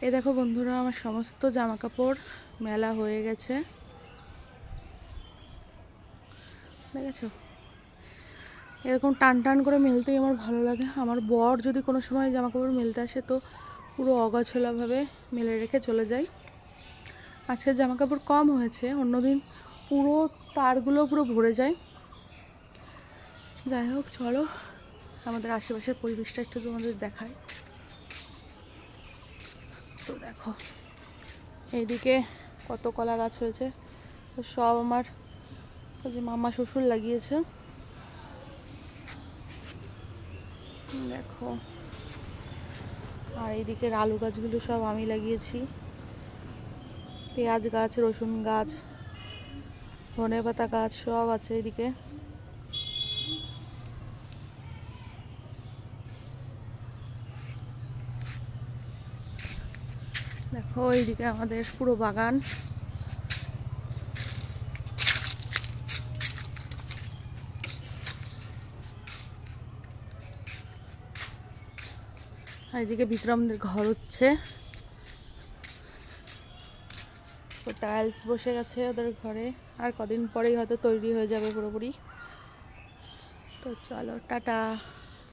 এই দেখো বন্ধুরা, আমার সমস্ত জামা কাপড় মেলা হয়ে গেছে, দেখেছো? এরকম টান টান করে মেলতেই আমার ভালো লাগে। আমার বর যদি কোনো সময় জামা কাপড় মেলতে আসে তো পুরো অগোছালোভাবে মেলে রেখে চলে যায়। আজকে জামা কাপড় কম হয়েছে, অন্যদিন পুরো তারগুলো পুরো ভরে যায়। যাই হোক, চলো আমাদের আশেপাশের পরিবেশটা একটু তোমাদের দেখায়। তো দেখো এইদিকে কত কলা গাছ হয়েছে, তো সব আমার ওই যে মামা শ্বশুর লাগিয়েছে। দেখো, আর এইদিকের আলু গাছগুলো সব আমি লাগিয়েছি। পেঁয়াজ গাছ, রসুন গাছ, ধনেপাতা গাছ সব আছে এইদিকে। দেখো এইদিকে আমাদের পুরো বাগান। আর এদিকে বিক্রমদের ঘর হচ্ছে, তো টাইলস বসে গেছে ওদের ঘরে, আর কদিন পরেই হয়তো তৈরি হয়ে যাবে পুরোপুরি। তো চলো, টাটা।